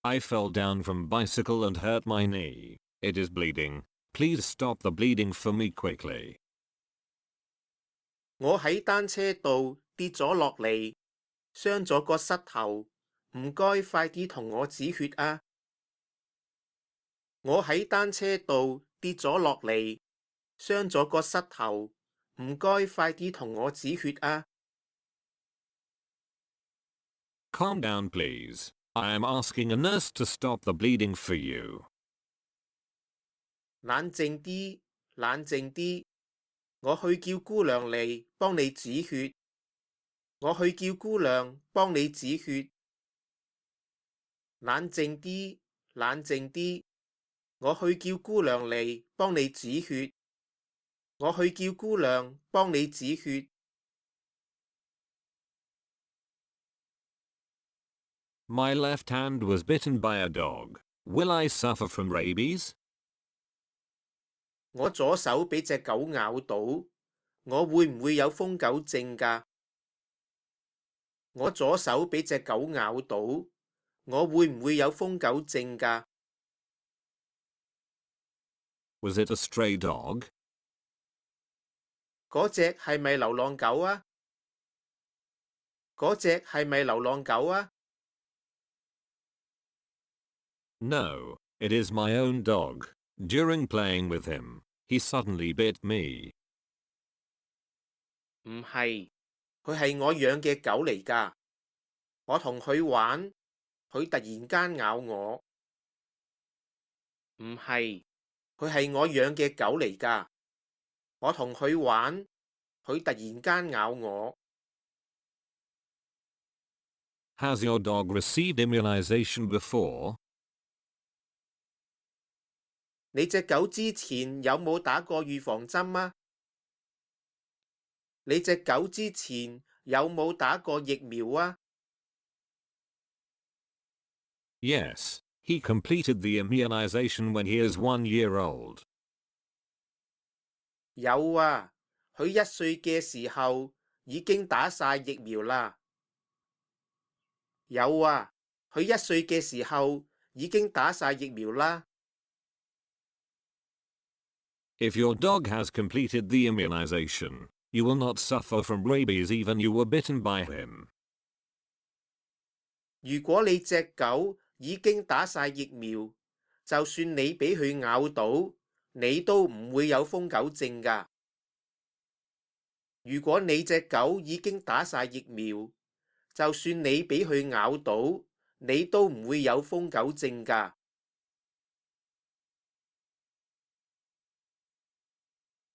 I fell down from bicycle and hurt my knee. It is bleeding. Please stop the bleeding for me quickly. 我喺單車度跌咗落嚟，傷咗個膝頭，唔該快啲同我止血啊！我喺單車度跌咗落嚟，傷咗個膝頭，唔該快啲同我止血啊！ Calm down, please. I am asking a nurse to stop the bleeding for you. 冷靜啲，冷靜啲，我去叫姑娘嚟幫你止血。我去叫姑娘幫你止血。冷靜啲，冷靜啲，我去叫姑娘嚟幫你止血。我去叫姑娘幫你止血。My left hand was bitten by a dog. Will I suffer from rabies? 我左手俾隻狗咬到，我會唔會有瘋狗症㗎？我左手俾隻狗咬到，我會唔會有瘋狗症㗎？ Was it a stray dog? 嗰隻係咪流浪狗啊？嗰隻係咪流浪狗啊？ No, it is my own dog. During playing with him, he suddenly bit me. 唔係，佢係我養嘅狗嚟㗎。我同佢玩，佢突然間咬我。唔係，佢係我養嘅狗嚟㗎。我同佢玩，佢突然間咬我。Has your dog received immunization before? 你隻狗之前有冇打過預防針啊？你隻狗之前有冇打過疫苗啊？ Yes, he completed the immunization when he is 1 year old. 有啊，佢1歲嘅時候已經打晒疫苗啦。有啊，佢1歲嘅時候已經打晒疫苗啦。If your dog has completed the immunization, you will not suffer from rabies even you were bitten by him. 如果你隻狗已經打晒疫苗，就算你俾佢咬到，你都唔會有瘋狗症㗎。如果你隻狗已經打晒疫苗，就算你俾佢咬到，你都唔會有瘋狗症㗎。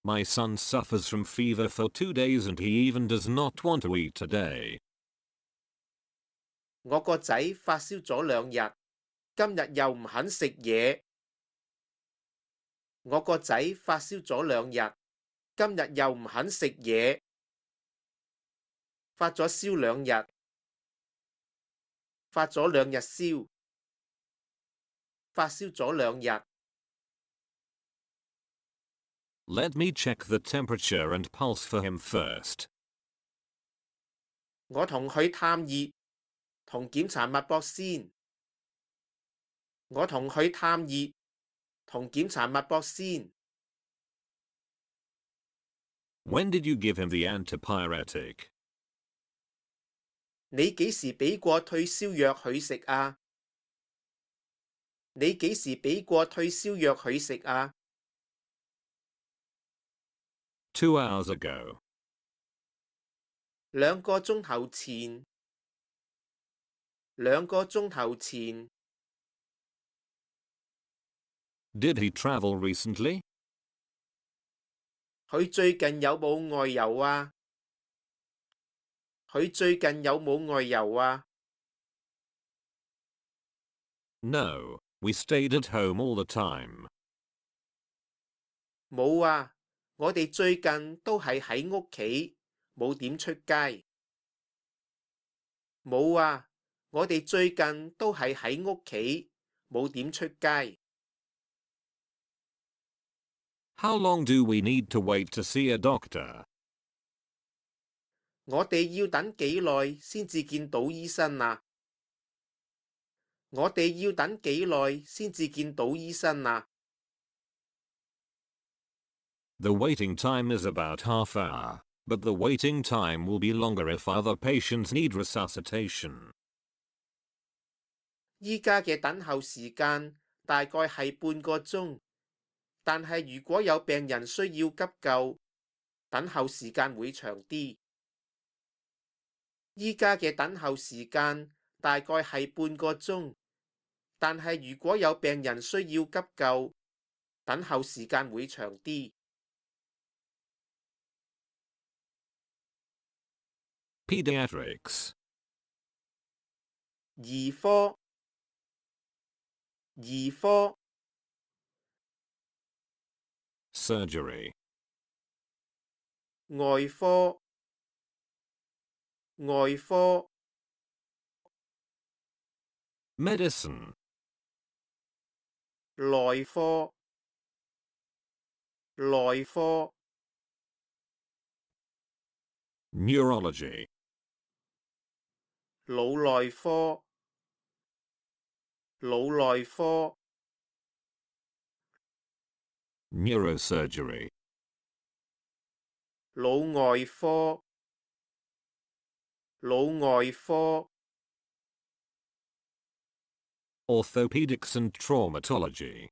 My son suffers from fever for 2 days and he even does not want to eat today. 我個仔發燒咗2日，今日又唔肯食嘢。我個仔發燒咗2日，今日又唔肯食嘢。發咗燒2日，發咗2日燒，發燒咗2日。Let me check the temperature and pulse for him first. 我同佢探熱，同檢查脈搏先。我同佢探熱，同檢查脈搏先。When did you give him the antipyretic? 你幾時俾過退燒藥佢食啊？你幾時俾過退燒藥佢食啊？ 2 hours ago. 2個鐘頭前。2個鐘頭前。Did he travel recently? 佢最近有冇外遊啊？佢最近有冇外遊啊？ No, we stayed at home all the time. 冇啊，我哋最近都係喺屋企，冇點出街。冇啊，我哋最近都係喺屋企，冇點出街。How long do we need to wait to see a doctor? 我哋要等幾耐先至見到醫生啊？我哋要等幾耐先至見到醫生啊？ The waiting time is about half hour, but the waiting time will be longer if other patients need resuscitation. 依家嘅等候時間大概係半個鐘，但係如果有病人需要急救，等候時間會長啲。依家嘅等候時間大概係半個鐘，但係如果有病人需要急救，等候時間會長啲。Pediatrics. 兒科，兒科。Surgery. 外科，外科。Medicine. 內科，內科。Neurology. 腦內科，腦內科。Neurosurgery. 腦外科，腦外科。Orthopedics and traumatology.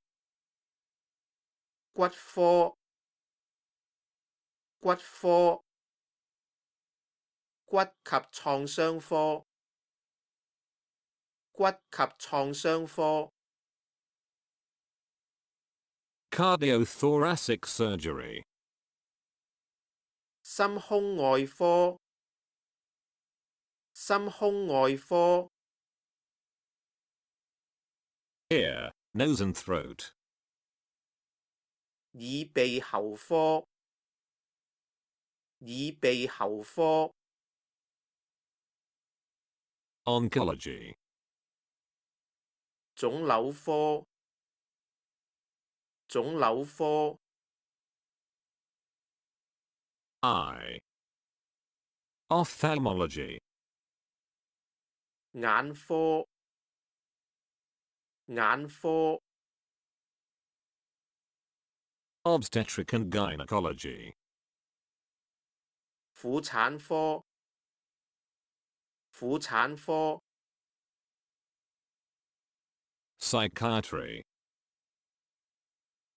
骨科，骨科。骨及創傷科，骨及創傷科。Cardiothoracic surgery. 心胸外科，心胸外科。Ear, nose and throat. 耳鼻喉科，耳鼻喉科。Oncology. 腫瘤科，腫瘤科。Eye. Ophthalmology. 眼科，眼科。Obstetric and gynecology. 婦產科，婦產科。Psychiatry.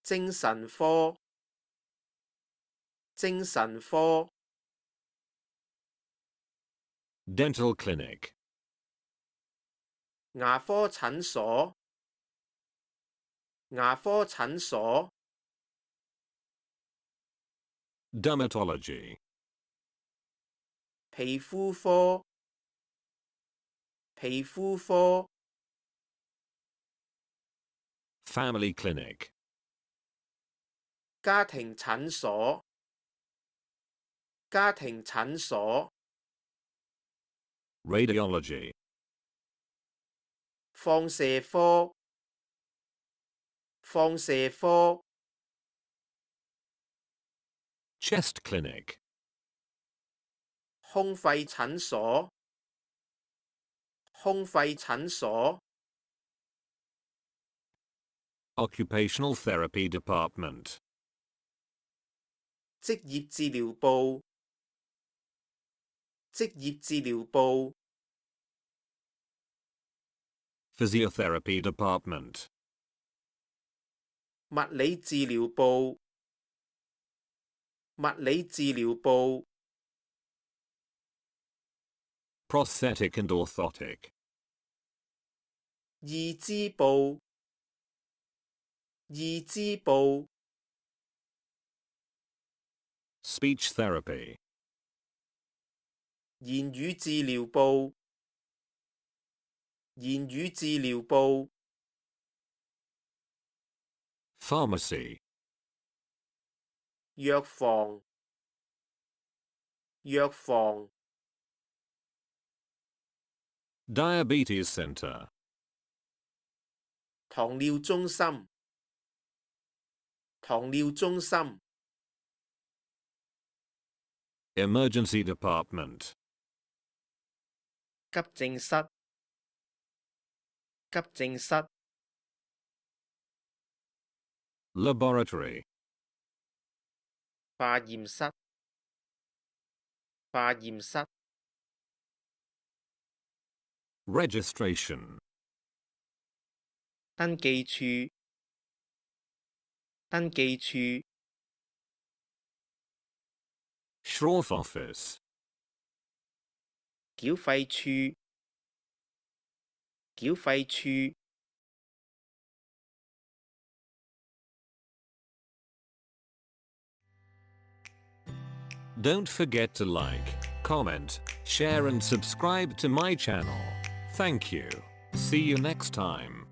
精神科，精神科。Dental clinic. 牙科診所，牙科診所。Dermatology. 皮膚科，皮膚科。Family clinic. 家庭診所，家庭診所。Radiology. 放射科，放射科。Chest clinic. 胸肺診所，胸肺診所。Occupational therapy department. 職業治療部，職業治療部。Physiotherapy department. 物理治療部，物理治療部。Prosthetic and orthotic. 義肢部，義肢部。Speech therapy. 言語治療部，言語治療部。Pharmacy. 藥房，藥房。Diabetes center. 糖尿中心，糖尿中心。Emergency department. 急症室，急症室、 laboratory, 化驗室、化驗室、 registration, 登記處、登記處、 sheriff office, 繳費處、繳費處、 Don't forget to like, comment, share and subscribe to my channel. Thank you. See you next time.